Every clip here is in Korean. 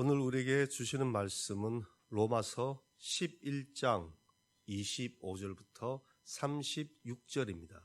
오늘 우리에게 주시는 말씀은 로마서 11장 25절부터 36절입니다.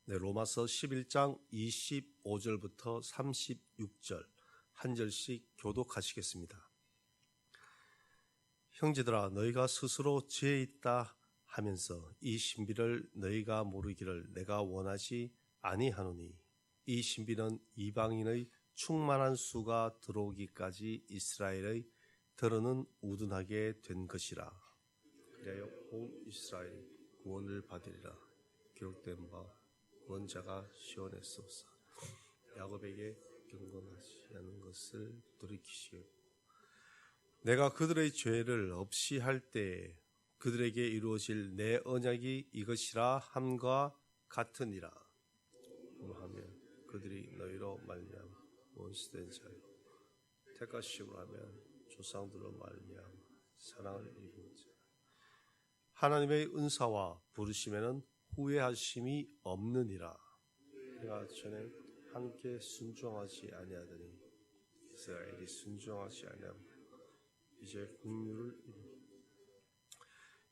로마서 11장 25절부터 36절 한 절씩 교독하시겠습니다. 형제들아, 너희가 스스로 죄에 있다 하면서 이 신비를 너희가 모르기를 내가 원하지 아니하노니, 이 신비는 이방인의 충만한 수가 들어오기까지 이스라엘의 더러는 우둔하게 된 것이라. 그리하여 온 이스라엘이 구원을 받으리라. 기록된 바 원자가 시온에서서 야곱에게 경건하지 않은 것을 돌이키시고, 내가 그들의 죄를 없이 할 때에 그들에게 이루어질 내 언약이 이것이라 함과 같으니라. 하면 그들이 너희로 말미암아 원수된 자요 택하심으로 하면 조상들로 말미암아 사랑을 입은 자, 하나님의 은사와 부르심에는 후회하심이 없느니라. 내가 전에 함께 순종하지 아니하더니 이스라엘이 순종하지 아니하며 이제 긍휼을 입으라.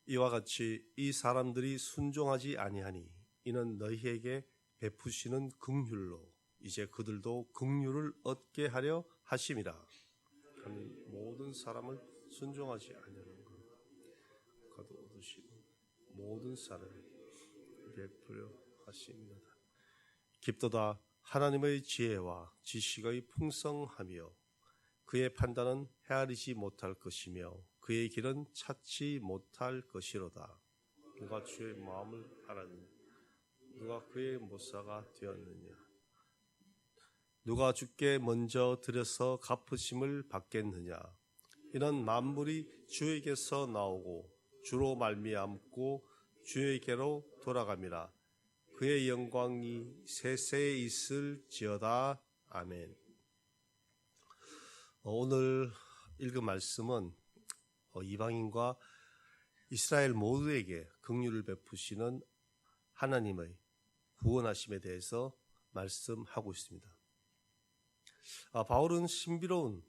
이와 같이 이 사람들이 순종하지 아니하니 이는 너희에게 베푸시는 긍휼로 이제 그들도 긍휼을 얻게 하려 하심이라. 하나님 모든 사람을 순종하지 아니하는 것 가도 얻으시고 모든 사람을 베풀려 하심이라. 깊도다 하나님의 지혜와 지식의 풍성하며 그의 판단은 헤아리지 못할 것이며 그의 길은 찾지 못할 것이로다. 누가 주의 마음을 알았느냐? 누가 그의 모사가 되었느냐? 누가 주께 먼저 들여서 갚으심을 받겠느냐? 이는 만물이 주에게서 나오고 주로 말미암고 주에게로 돌아감이라. 그의 영광이 세세에 있을지어다. 아멘. 오늘 읽은 말씀은 이방인과 이스라엘 모두에게 긍휼을 베푸시는 하나님의 구원하심에 대해서 말씀하고 있습니다. 바울은 신비로운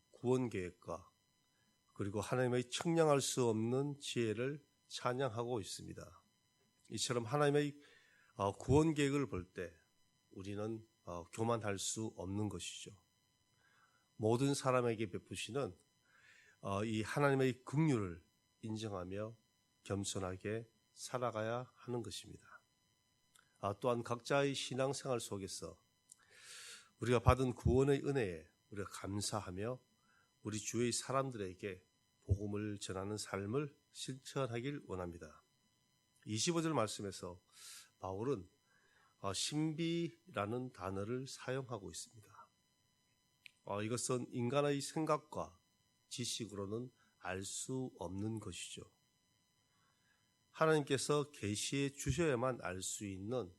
구원 계획과 그리고 하나님의 측량할 수 없는 지혜를 찬양하고 있습니다. 이처럼 하나님의 구원 계획을 볼 때 우리는 교만할 수 없는 것이죠. 모든 사람에게 베푸시는 이 하나님의 긍휼을 인정하며 겸손하게 살아가야 하는 것입니다. 또한 각자의 신앙생활 속에서 우리가 받은 구원의 은혜에 우리가 감사하며 우리 주위의 사람들에게 복음을 전하는 삶을 실천하길 원합니다. 25절 말씀에서 바울은 신비라는 단어를 사용하고 있습니다. 이것은 인간의 생각과 지식으로는 알 수 없는 것이죠. 하나님께서 계시해 주셔야만 알 수 있는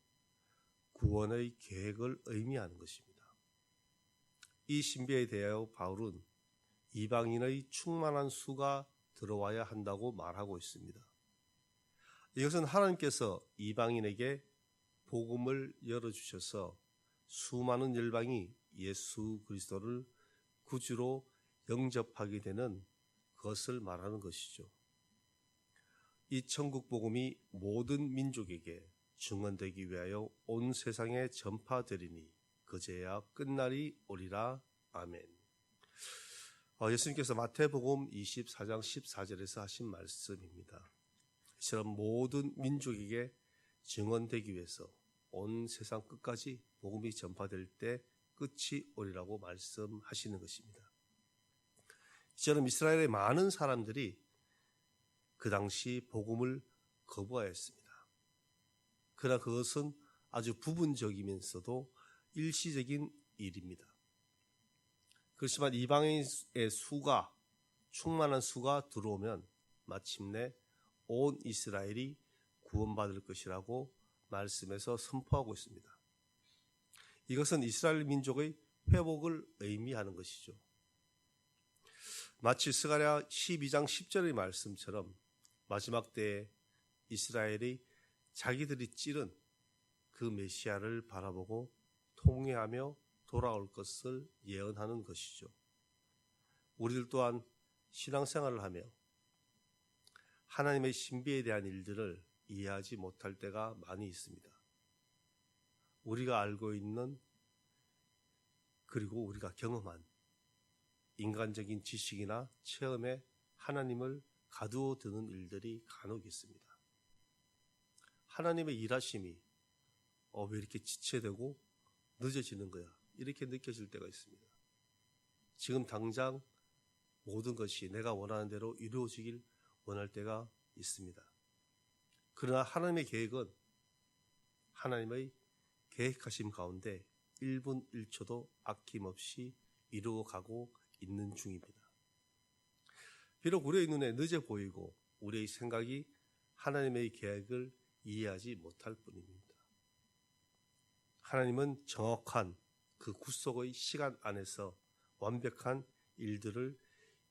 구원의 계획을 의미하는 것입니다. 이 신비에 대하여 바울은 이방인의 충만한 수가 들어와야 한다고 말하고 있습니다. 이것은 하나님께서 이방인에게 복음을 열어주셔서 수많은 열방이 예수 그리스도를 구주로 영접하게 되는 것을 말하는 것이죠. 이 천국 복음이 모든 민족에게 증언되기 위하여 온 세상에 전파되리니 그제야 끝날이 오리라. 아멘. 예수님께서 마태복음 24장 14절에서 하신 말씀입니다. 이처럼 모든 민족에게 증언되기 위해서 온 세상 끝까지 복음이 전파될 때 끝이 오리라고 말씀하시는 것입니다. 이처럼 이스라엘의 많은 사람들이 그 당시 복음을 거부하였습니다. 그러나 그것은 아주 부분적이면서도 일시적인 일입니다. 그렇지만 이방인의 수가, 충만한 수가 들어오면 마침내 온 이스라엘이 구원받을 것이라고 말씀에서 선포하고 있습니다. 이것은 이스라엘 민족의 회복을 의미하는 것이죠. 마치 스가랴 12장 10절의 말씀처럼 마지막 때에 이스라엘이 자기들이 찌른 그 메시아를 바라보고 통회하며 돌아올 것을 예언하는 것이죠. 우리들 또한 신앙생활을 하며 하나님의 신비에 대한 일들을 이해하지 못할 때가 많이 있습니다. 우리가 알고 있는 그리고 우리가 경험한 인간적인 지식이나 체험에 하나님을 가두어 두는 일들이 간혹 있습니다. 하나님의 일하심이 왜 이렇게 지체되고 늦어지는 거야? 이렇게 느껴질 때가 있습니다. 지금 당장 모든 것이 내가 원하는 대로 이루어지길 원할 때가 있습니다. 그러나 하나님의 계획은 하나님의 계획하심 가운데 1분 1초도 아낌없이 이루어가고 있는 중입니다. 비록 우리의 눈에 늦어 보이고 우리의 생각이 하나님의 계획을 이해하지 못할 뿐입니다. 하나님은 정확한 그 구속의 시간 안에서 완벽한 일들을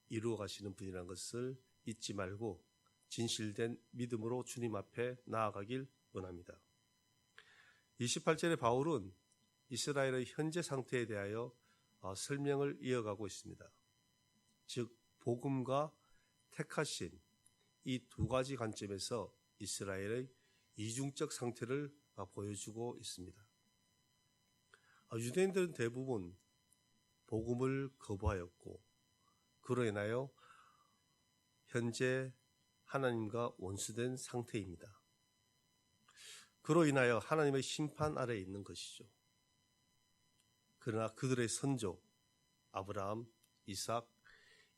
이루어 가시는 분이라는 것을 잊지 말고 진실된 믿음으로 주님 앞에 나아가길 원합니다. 28절의 바울은 이스라엘의 현재 상태에 대하여 설명을 이어가고 있습니다. 즉 복음과 택하신 이 두 가지 관점에서 이스라엘의 이중적 상태를 보여주고 있습니다. 유대인들은 대부분 복음을 거부하였고 그로 인하여 현재 하나님과 원수된 상태입니다. 그로 인하여 하나님의 심판 아래에 있는 것이죠. 그러나 그들의 선조 아브라함, 이삭,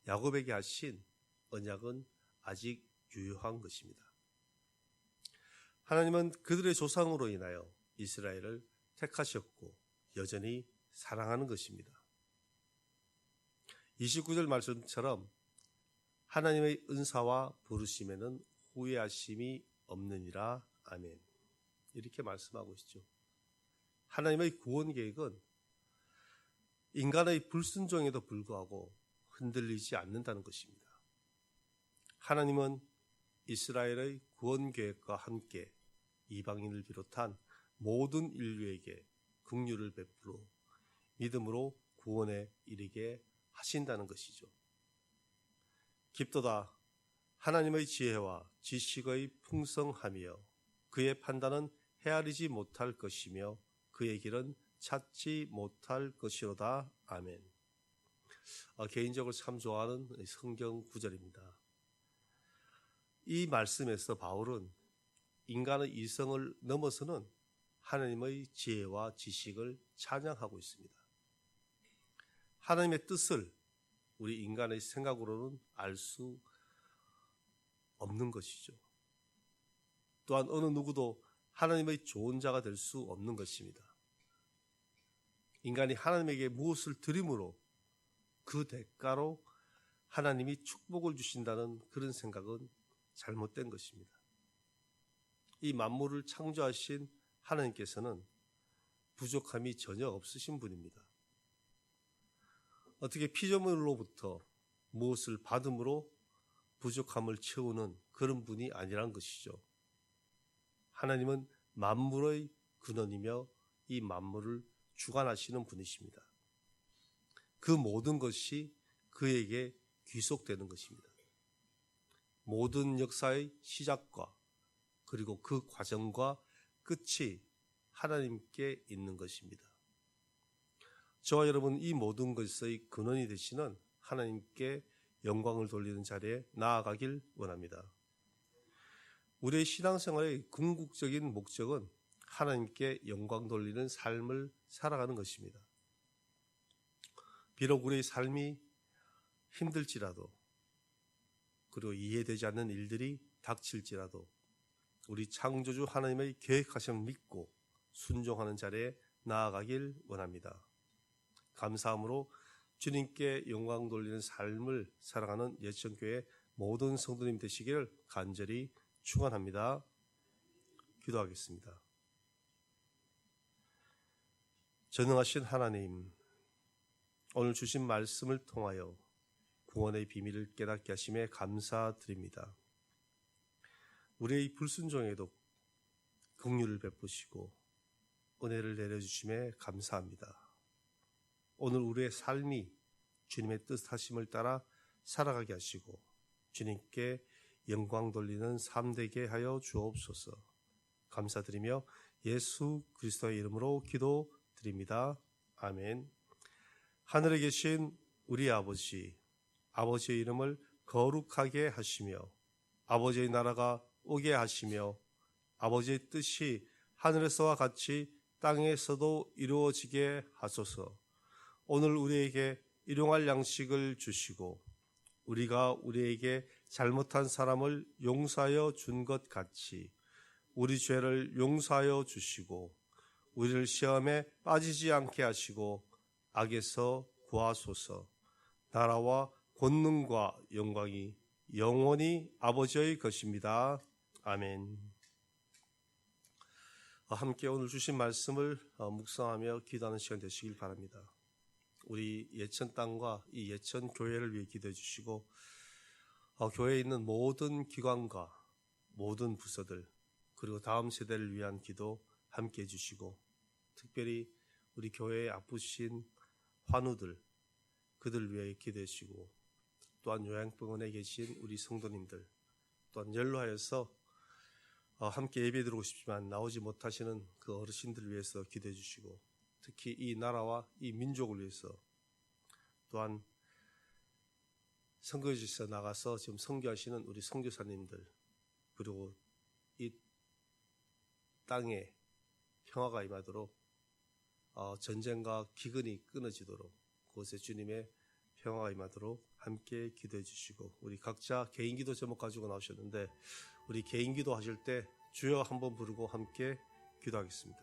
야곱에게 하신 언약은 아직 유효한 것입니다. 하나님은 그들의 조상으로 인하여 이스라엘을 택하셨고 여전히 사랑하는 것입니다. 29절 말씀처럼 하나님의 은사와 부르심에는 후회하심이 없느니라. 아멘. 이렇게 말씀하고 있죠. 하나님의 구원 계획은 인간의 불순종에도 불구하고 흔들리지 않는다는 것입니다. 하나님은 이스라엘의 구원 계획과 함께 이방인을 비롯한 모든 인류에게 긍휼을 베풀어 믿음으로 구원에 이르게 하신다는 것이죠. 깊도다 하나님의 지혜와 지식의 풍성하며 그의 판단은 헤아리지 못할 것이며 그의 길은 찾지 못할 것이로다. 아멘. 개인적으로 참 좋아하는 성경 구절입니다. 이 말씀에서 바울은 인간의 이성을 넘어서는 하나님의 지혜와 지식을 찬양하고 있습니다. 하나님의 뜻을 우리 인간의 생각으로는 알 수 없는 것이죠. 또한 어느 누구도 하나님의 좋은 자가 될 수 없는 것입니다. 인간이 하나님에게 무엇을 드림으로 그 대가로 하나님이 축복을 주신다는 그런 생각은 잘못된 것입니다. 이 만물을 창조하신 하나님께서는 부족함이 전혀 없으신 분입니다. 어떻게 피조물로부터 무엇을 받음으로 부족함을 채우는 그런 분이 아니란 것이죠. 하나님은 만물의 근원이며 이 만물을 주관하시는 분이십니다. 그 모든 것이 그에게 귀속되는 것입니다. 모든 역사의 시작과 그리고 그 과정과 끝이 하나님께 있는 것입니다. 저와 여러분 이 모든 것의 근원이 되시는 하나님께 영광을 돌리는 자리에 나아가길 원합니다. 우리의 신앙생활의 궁극적인 목적은 하나님께 영광 돌리는 삶을 살아가는 것입니다. 비록 우리의 삶이 힘들지라도 그리고 이해되지 않는 일들이 닥칠지라도 우리 창조주 하나님의 계획하심을 믿고 순종하는 자리에 나아가길 원합니다. 감사함으로 주님께 영광 돌리는 삶을 살아가는 예천교회 모든 성도님 되시기를 간절히 축원합니다. 기도하겠습니다. 전능하신 하나님, 오늘 주신 말씀을 통하여 구원의 비밀을 깨닫게 하심에 감사드립니다. 우리의 불순종에도 긍휼을 베푸시고 은혜를 내려주심에 감사합니다. 오늘 우리의 삶이 주님의 뜻하심을 따라 살아가게 하시고 주님께 영광 돌리는 삶 되게 하여 주옵소서. 감사드리며 예수 그리스도의 이름으로 기도드립니다. 아멘. 하늘에 계신 우리 아버지, 아버지의 이름을 거룩하게 하시며 아버지의 나라가 오게 하시며 아버지의 뜻이 하늘에서와 같이 땅에서도 이루어지게 하소서. 오늘 우리에게 일용할 양식을 주시고 우리가 우리에게 잘못한 사람을 용서하여 준 것 같이 우리 죄를 용서하여 주시고 우리를 시험에 빠지지 않게 하시고 악에서 구하소서. 나라와 권능과 영광이 영원히 아버지의 것입니다. 아멘. 함께 오늘 주신 말씀을 묵상하며 기도하는 시간 되시길 바랍니다. 우리 예천 땅과 이 예천 교회를 위해 기도해 주시고 교회에 있는 모든 기관과 모든 부서들 그리고 다음 세대를 위한 기도 함께 해주시고 특별히 우리 교회에 아프신 환우들 그들 위해 기도해 주시고 또한 요양병원에 계신 우리 성도님들 또한 연로하여서 함께 예배드리고 싶지만 나오지 못하시는 그 어르신들 위해서 기도해 주시고 특히 이 나라와 이 민족을 위해서 또한 선교지에서 나가서 지금 선교하시는 우리 선교사님들 그리고 이 땅에 평화가 임하도록 전쟁과 기근이 끊어지도록 그곳에 주님의 평화가 임하도록 함께 기도해 주시고 우리 각자 개인 기도 제목 가지고 나오셨는데 우리 개인 기도 하실 때 주여 한번 부르고 함께 기도하겠습니다.